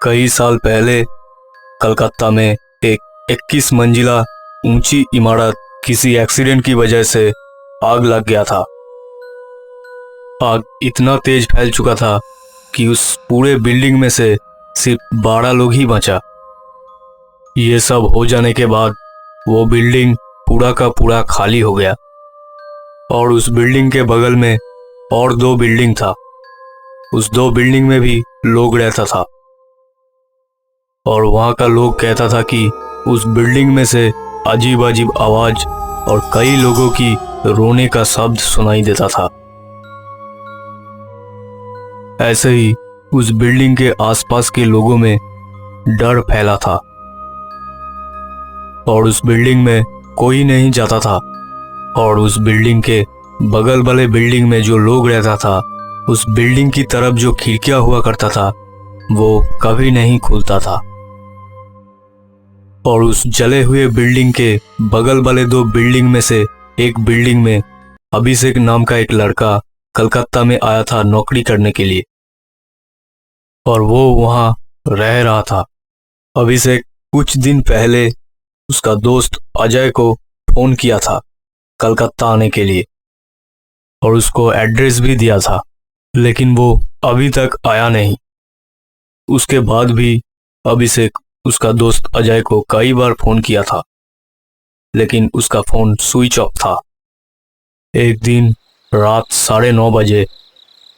कई साल पहले कलकत्ता में एक 21 मंजिला ऊंची इमारत किसी एक्सीडेंट की वजह से आग लग गया था। आग इतना तेज फैल चुका था कि उस पूरे बिल्डिंग में से सिर्फ 12 लोग ही बचा। ये सब हो जाने के बाद वो बिल्डिंग पूरा का पूरा खाली हो गया और उस बिल्डिंग के बगल में और 2 बिल्डिंग था। उस 2 बिल्डिंग में भी लोग रहता था और वहाँ का लोग कहता था कि उस बिल्डिंग में से अजीब अजीब आवाज और कई लोगों की रोने का शब्द सुनाई देता था। ऐसे ही उस बिल्डिंग के आसपास के लोगों में डर फैला था और उस बिल्डिंग में कोई नहीं जाता था और उस बिल्डिंग के बगल वाले बिल्डिंग में जो लोग रहता था उस बिल्डिंग की तरफ जो खिड़कियां हुआ करता था वो कभी नहीं खुलता था। और उस जले हुए बिल्डिंग के बगल वाले 2 बिल्डिंग में से एक बिल्डिंग में अभिषेक नाम का एक लड़का कलकत्ता में आया था नौकरी करने के लिए और वो वहां रह रहा था। अभिषेक कुछ दिन पहले उसका दोस्त अजय को फोन किया था कलकत्ता आने के लिए और उसको एड्रेस भी दिया था, लेकिन वो अभी तक आया नहीं। उसके बाद भी अभिषेक उसका दोस्त अजय को कई बार फोन किया था, लेकिन उसका फोन स्विच ऑफ था। एक दिन रात 9:30 बजे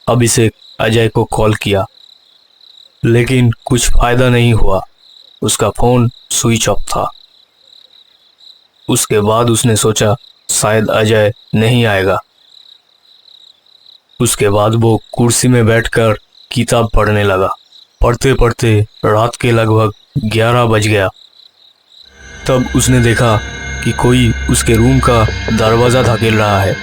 अभिषेक अजय को कॉल किया, लेकिन कुछ फायदा नहीं हुआ, उसका फोन स्विच ऑफ था। उसके बाद उसने सोचा शायद अजय नहीं आएगा। उसके बाद वो कुर्सी में बैठकर किताब पढ़ने लगा। पढ़ते पढ़ते रात के लगभग 11 बज गया। तब उसने देखा कि कोई उसके रूम का दरवाज़ा धकेल रहा है।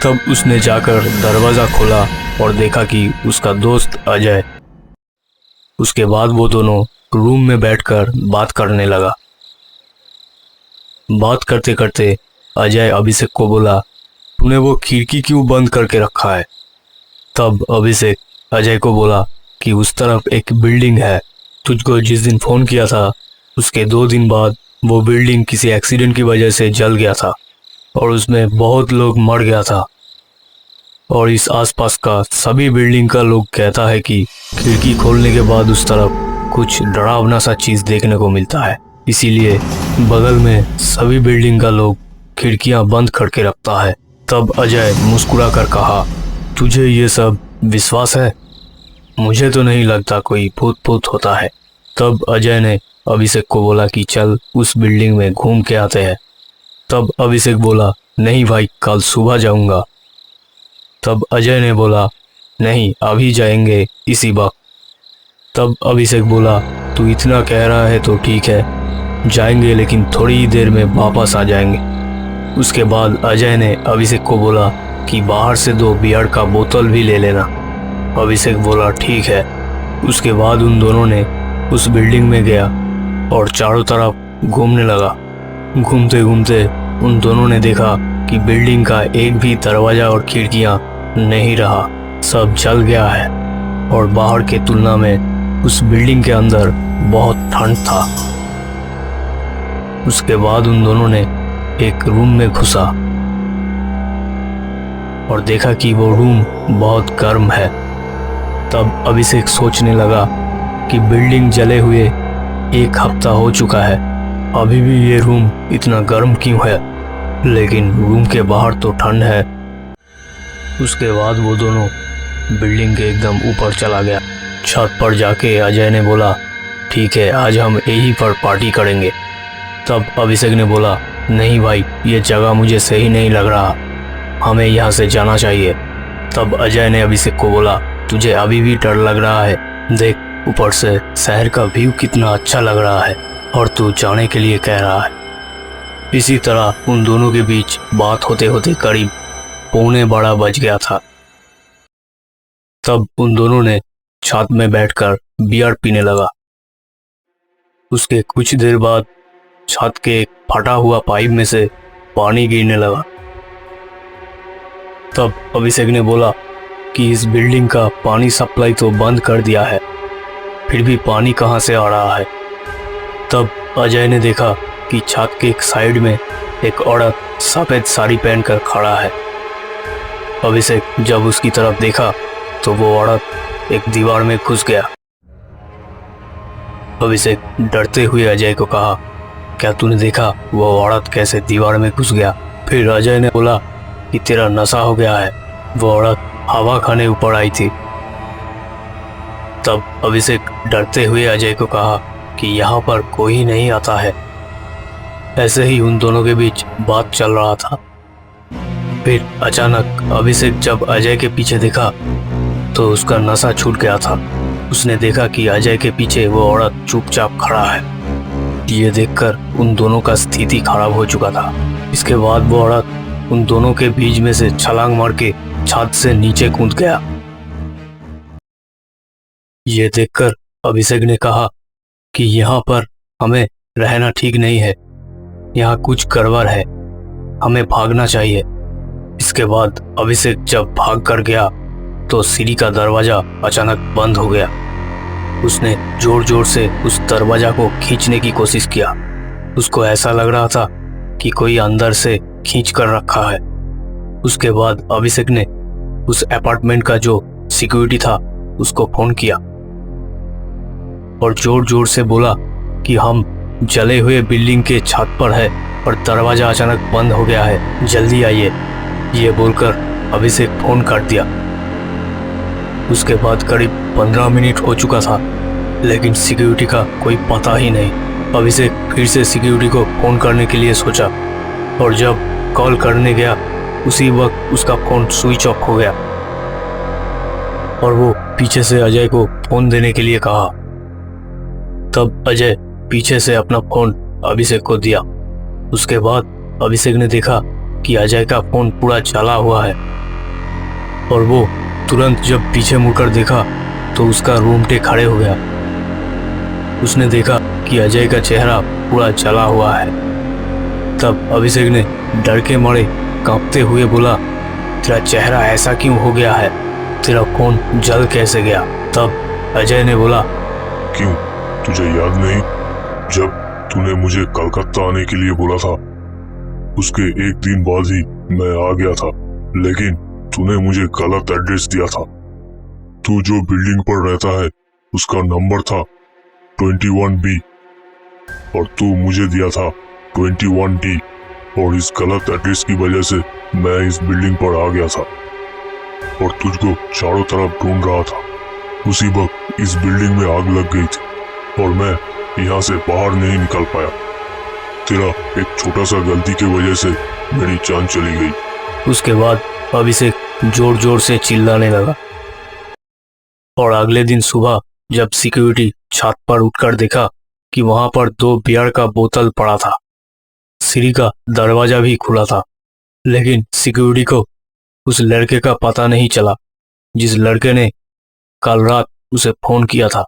तब उसने जाकर दरवाज़ा खोला और देखा कि उसका दोस्त अजय। उसके बाद वो दोनों रूम में बैठकर बात करने लगा। बात करते करते अजय अभिषेक को बोला, तूने वो खिड़की क्यों बंद करके रखा है? तब अभिषेक अजय को बोला कि उस तरफ एक बिल्डिंग है, तुझको जिस दिन फ़ोन किया था उसके 2 दिन बाद वो बिल्डिंग किसी एक्सीडेंट की वजह से जल गया था और उसमें बहुत लोग मर गया था और इस आसपास का सभी बिल्डिंग का लोग कहता है कि खिड़की खोलने के बाद उस तरफ कुछ डरावना सा चीज़ देखने को मिलता है। इसीलिए बगल में सभी बिल्डिंग का लोग खिड़कियां बंद करके रखता है। तब अजय मुस्कुरा कर कहा, तुझे ये सब विश्वास है? मुझे तो नहीं लगता कोई भूत होता है। तब अजय ने अभिषेक को बोला कि चल उस बिल्डिंग में घूम के आते हैं। तब अभिषेक बोला, नहीं भाई, कल सुबह जाऊंगा। तब अजय ने बोला, नहीं अभी जाएंगे इसी वक्त। तब अभिषेक बोला, तू इतना कह रहा है तो ठीक है, जाएंगे, लेकिन थोड़ी ही देर में वापस आ जाएंगे। उसके बाद अजय ने अभिषेक को बोला कि बाहर से 2 बियर का बोतल भी ले लेना। अभिषेक बोला ठीक है। उसके बाद उन दोनों ने उस बिल्डिंग में गया और चारों तरफ घूमने लगा। घूमते घूमते उन दोनों ने देखा कि बिल्डिंग का एक भी दरवाज़ा और खिड़कियां नहीं रहा, सब जल गया है और बाहर के तुलना में उस बिल्डिंग के अंदर बहुत ठंड था। उसके बाद उन दोनों ने एक रूम में घुसा और देखा कि वो रूम बहुत गर्म है। तब अभिषेक सोचने लगा कि बिल्डिंग जले हुए 1 हफ्ता हो चुका है, अभी भी ये रूम इतना गर्म क्यों है, लेकिन रूम के बाहर तो ठंड है। उसके बाद वो दोनों बिल्डिंग के एकदम ऊपर चला गया। छत पर जाके अजय ने बोला, ठीक है आज हम यहीं पर पार्टी करेंगे। तब अभिषेक ने बोला, नहीं भाई, ये जगह मुझे सही नहीं लग रहा, हमें यहाँ से जाना चाहिए। तब अजय ने अभिषेक को बोला, तुझे अभी भी डर लग रहा है? देख ऊपर से शहर का व्यू कितना अच्छा लग रहा है और तू जाने के लिए कह रहा है। इसी तरह उन दोनों के बीच बात होते होते करीब 11:15 बज गया था। तब उन दोनों ने छत में बैठकर बियर पीने लगा। उसके कुछ देर बाद छत के एक फटा हुआ पाइप में से पानी गिरने लगा। तब अभिषेक ने बोला कि इस बिल्डिंग का पानी सप्लाई तो बंद कर दिया है, फिर भी पानी कहाँ से आ रहा है। तब अजय ने देखा कि छत के एक साइड में एक औरत सफेद साड़ी पहनकर खड़ा है। अभिषेक जब उसकी तरफ देखा तो वो औरत एक दीवार में घुस गया। अभिषेक डरते हुए अजय को कहा, क्या तूने देखा वो औरत कैसे दीवार में घुस गया? फिर अजय ने बोला कि तेरा नशा हो गया है, वो औरत हवा खाने ऊपर आई थी। तब अभिषेक डरते हुए अजय को कहा कि यहाँ पर कोई नहीं आता है। ऐसे ही उन दोनों के बीच बात चल रहा था। फिर अचानक अभिषेक जब अजय के पीछे देखा तो उसका नशा छूट गया था। उसने देखा कि अजय के पीछे वो औरत चुपचाप खड़ा है। ये देखकर उन दोनों का स्थिति खराब हो चुका था। इसके बाद वो औरत उन दोनों के बीच में से छलांग मार के छत से नीचे कूद गया। ये देखकर अभिषेक ने कहा कि यहाँ पर हमें रहना ठीक नहीं है, यहाँ कुछ गड़बड़ है, हमें भागना चाहिए। इसके बाद अभिषेक जब भाग कर गया तो सीढ़ी का दरवाजा अचानक बंद हो गया। उसने जोर जोर से उस दरवाजा को खींचने की कोशिश किया। उसको ऐसा लग रहा था कि कोई अंदर से खींच कर रखा है। उसके बाद अभिषेक ने उस अपार्टमेंट का जो सिक्योरिटी था उसको फोन किया और जोर जोर से बोला कि हम जले हुए बिल्डिंग के छत पर है और दरवाजा अचानक बंद हो गया है, जल्दी आइए। ये बोलकर अभिषेक फोन काट दिया। उसके बाद करीब 15 मिनट हो चुका था, लेकिन सिक्योरिटी का कोई पता ही नहीं। अभिषेक फिर से सिक्योरिटी को फोन करने के लिए सोचा और जब कॉल करने गया उसी वक्त उसका फोन स्विच ऑफ हो गया और वो पीछे से अजय को फोन देने के लिए कहा। तब अजय पीछे से अपना फोन अभिषेक को दिया। उसके बाद अभिषेक ने देखा कि अजय का फोन पूरा जला हुआ है और वो तुरंत जब पीछे मुड़कर देखा तो उसका रूममेट खड़े हो गया। उसने देखा कि अजय का चेहरा पूरा जला हुआ है। तब अभिषेक ने डर के मारे कांपते हुए बोला, तेरा चेहरा ऐसा क्यों हो गया है? तेरा फोन जल कैसे गया? तब अजय ने बोला, क्यों तुझे याद नहीं जब तूने मुझे कलकत्ता आने के लिए बोला था? उसके एक दिन बाद ही मैं आ गया था, लेकिन तूने मुझे गलत एड्रेस दिया था। तू जो बिल्डिंग पर रहता है उसका नंबर था 21B और तू मुझे दिया था 21D और इस गलत एड्रेस की वजह से मैं इस बिल्डिंग पर आ गया था और तुझको चारों तरफ ढूंढ रहा था। उसी वक्त इस बिल्डिंग में आग लग गई थी और मैं यहाँ से बाहर नहीं निकल पाया। तेरा एक छोटा सा गलती की वजह से मेरी जान चली गई। उसके बाद अभिषेक जोर जोर से चिल्लाने लगा और अगले दिन सुबह जब सिक्योरिटी छत पर उठकर देखा कि वहां पर 2 बियर का बोतल पड़ा था। सीढ़ी का दरवाजा भी खुला था, लेकिन सिक्योरिटी को उस लड़के का पता नहीं चला जिस लड़के ने कल रात उसे फोन किया था।